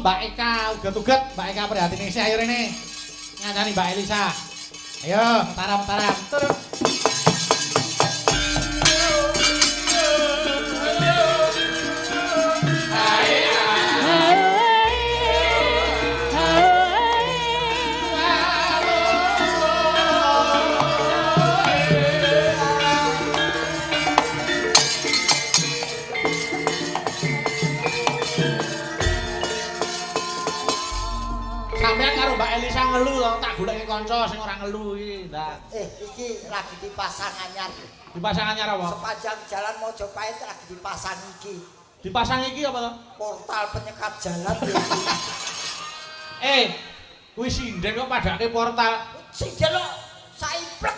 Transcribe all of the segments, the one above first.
Mbak Eka uget-uget, Mbak Eka prihatin sih ayo rene. Ngancani Mbak Elisa. Ayo, mataram-mataram. Turun. Sampeyan karo Mbak Elisa ngelu to, tak goleki kanca sing ora ngelu iki, Ndak. Iki lagi dipasang anyar. Dipasang anyar apa? Sepanjang jalan Mojopahit lagi dipasang iki. Dipasang iki apa to? Portal penyekat jalan ya. Kuwi sinden kok padake portal. Sinden kok saiplek.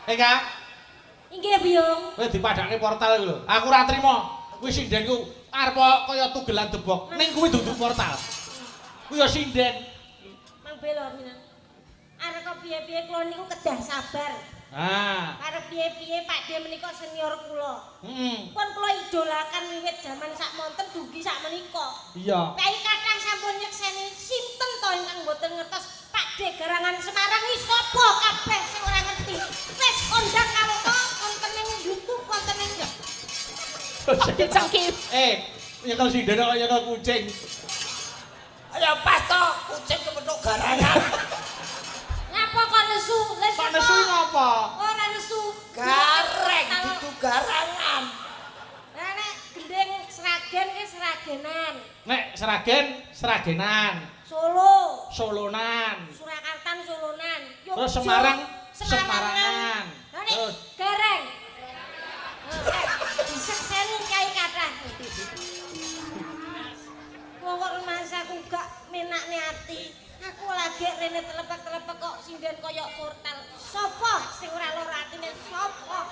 Kak. Inggih, Biyung. Kowe dipadake portal iku lho. Aku ora trimo. Kuwi sinden ku arep kaya tugelan debok. Ning kuwi dudu portal. Kuwi ya sinden. Mang Belo minang. Arek kok piye-piye kula niku kedah sabar. Arep piye-piye Pakde menika senior kula. Pun kula idolakan wiwit jaman sakmonten dugi sakmenika. Iya. Kai kadang sampun nyekseni sinten to ingkang mboten ngertos Pakde Garangan Semarang iki sapa kabeh sing ora ngerti. Wis kondang karo to wonten ning YouTube wonten ning Cangkip. Nyekel sinden kok nyekel kucing. Ya pas to, kucing kepethuk garangan. Ngapa kok nesu? Kok nesu ngapa? Ora nesu. Gareng itu garangan. Lah nek gendeng Sragen ki Sragenan. Nek Sragen, Sragenan. Solo, Solonan. Surakarta Solonan. Terus Semarang, Semarangan. Lah nek Gareng. Disekseni kae kathah. Wong kok masaku gak menakne ati. Aku lagi rene telepek-telepek kok sinden kaya portal. Sopo sing ora lara atine sopo?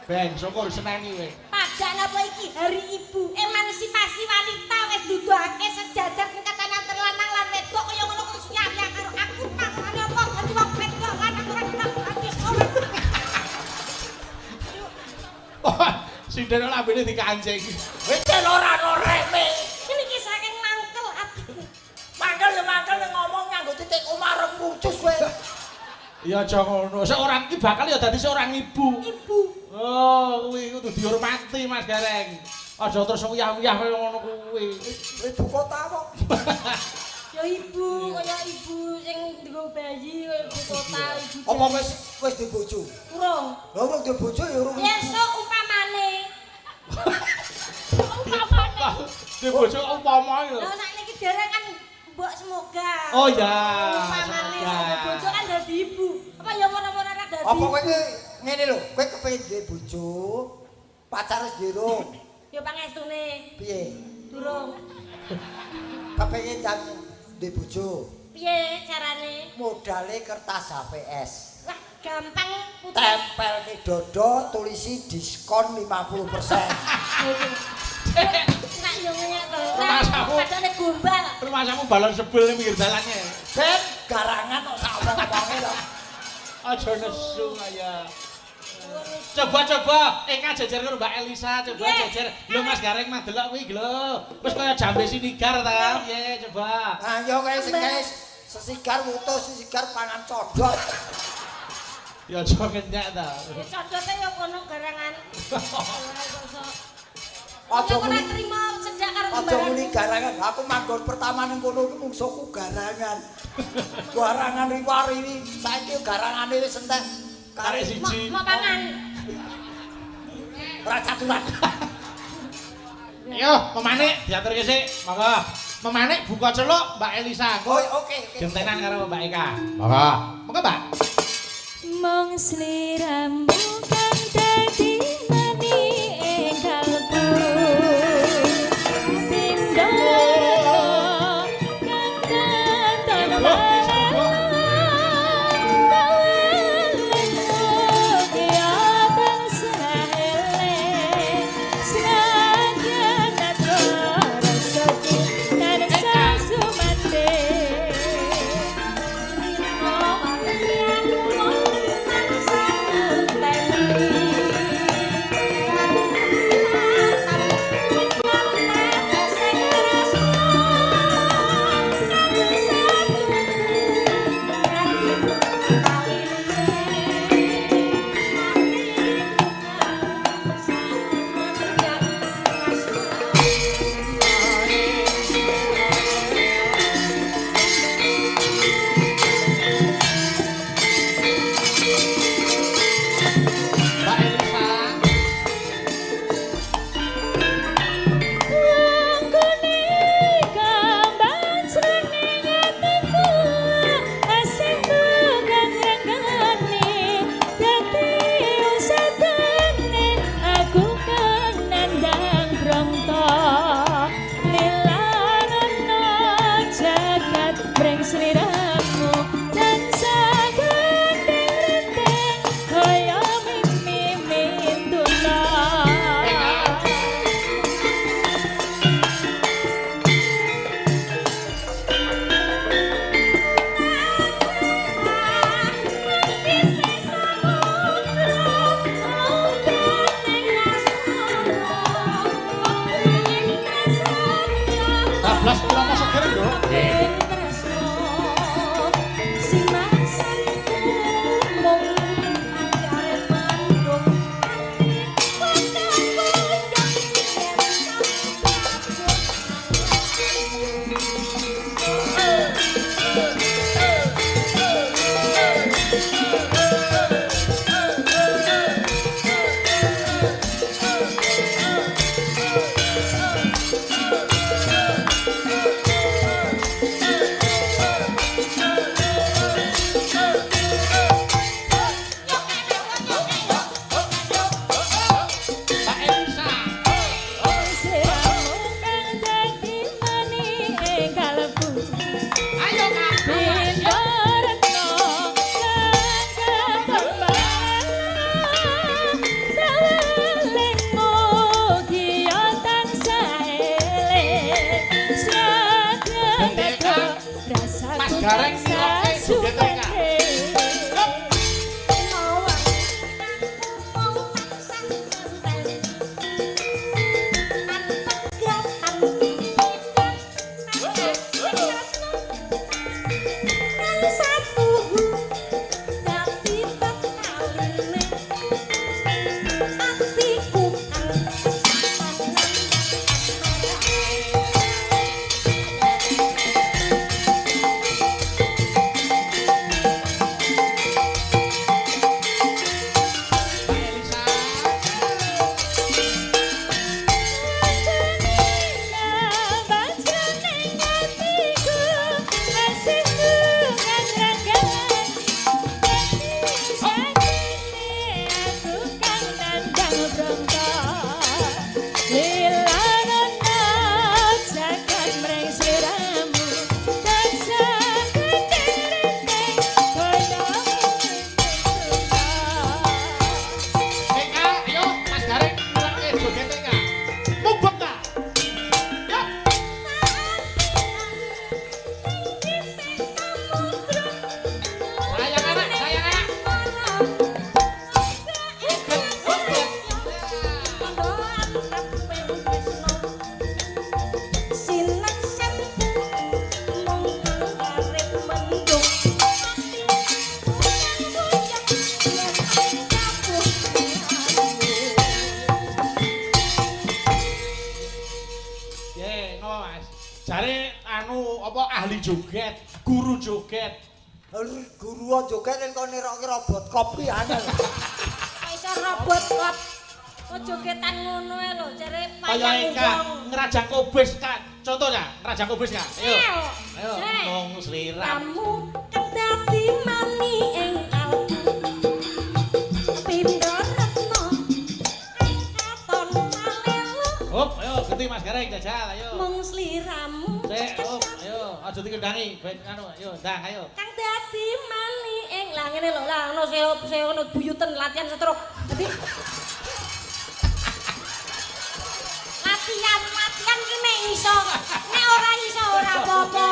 Ben, syukur seneni kowe. Padahal apa iki hari ibu emansipasi wanita wis duduhake sejajar tingkatan antar lanang lan wedok kaya ngono kok siap-siap karo aku makane apa dadi wong wedok lanang ora kenal ati ora. Sinden lambene dikancing. Wis ora noreme. Ini ki saking mangkel atiku. Mangkel ya mangkel ngomong nganggo titik umarem mucus kowe. Ya aja ngono. Seorang iki bakal ya dadi seorang ibu. Ibu. Oh, kuwi kudu dihormati Mas Gareng. Aja terus uyah-uyah kaya ngono kuwi. Ibu kota kok. Ya ibu kaya ibu sing nggo bayi kaya ibu kota ibu. Apa wis di bojo? Urung. Lah urung di bojo ya urung. Besok umpamane. Di bojo umpama lho. Lah sakniki dereng kan mbok semoga. Oh ya. Umpamane sama bojo kan dadi ibu. Apa ya ora-ora dadi. Apa kowe ngene lho, kowe kepengin duwe bojo, pacar wis durung. Ya pangestune. Piye? Durung. Kepengin dan duwe bojo. Piye carane? Modale kertas HPS. Wah, gampang putih. Tempel ke dodo tulisi diskon 50%. Nak yo ngene to. Rumasamu. Padane gombal. Rumahmu balon sebel ning pinggir dalannya. Ben garangan kok sak omong-omonge lho. Aja nesu kaya. Coba-coba Eka jejer karo Mbak Elisa, coba jejer. Lho Mas Gareng mah delok kuwi lho. Wis kaya jambe sinigar ta? Piye coba. Nah, yo kae sing sesigar wutus, sesigar pangan codot. Ya aja ngenyak ta. Codote yo kono garangan. Aja ora muni trimo sejak karo aja muni garangan. Aku manggon pertama ning kono iku mungsuhku garangan. Garangan riwari saiki garangane wis entek Karek siji. Mau pangan. Ora caturan. Yo, pemanik diaturke sik. Monggo. Pemanik buka celuk Mbak Elisa. Oh, oke. Gentenan karo Mbak Eka. Monggo. Monggo, Mbak. Mong sliramu kang dadi mani ing kalbu pindho kang datang sliramu tansah gendeng-rendeng kaya mimi tuna. Blas kira mau seger lho. Mas Gareng ngiloke joget Eka. Jare anu apa ahli joget, guru joget. Guru joget kok nerokke robot kopi angel. Iso robot kop. Kok jogetan ngono ae lho, jare Kaya Eka ngerajak kobis Kak. Contohnya ngerajak kobis Kak. Ayo. Ayo ngomong selirang. Kamu kedadi mani ing kalbu. Pindha retno. Katon malelo. Hop, ayo ganti Mas Gareng jajal ayo. Mung sliramu. Sik, hop, ayo aja dikendangi. Ben anu, ayo ndang ayo. Kang dadi mani ing lah ngene lho lah ono seo ono buyuten latihan setruk. Dadi latihan ki nek iso. Nek ora iso ora apa-apa.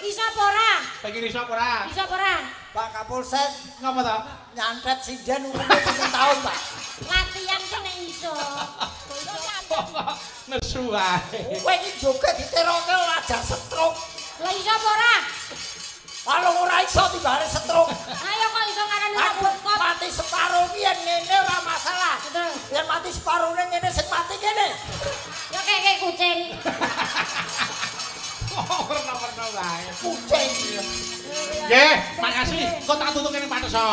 Iso apa ora? Pengen iso apa ora? Iso apa ora? Pak Kapolsek Ngapa ta? nyantet sinden umurnya 7 tahun, Pak. Latihan ki nek iso. Nesu wae. Kowe iki joget diterokke aja stroke. Lah iso apa ora? Kalau ora iso tibare stroke. Ayo kok iso ngarani Aku robot kop. mati separuh ki yen ngene ora masalah. Betul. Yen mati separuhne ngene sing mati kene. Ya kayak kucing. Oh, pernah wae. Kucing. Nggih, makasih. Kok tak tutuk kene Pak Teso.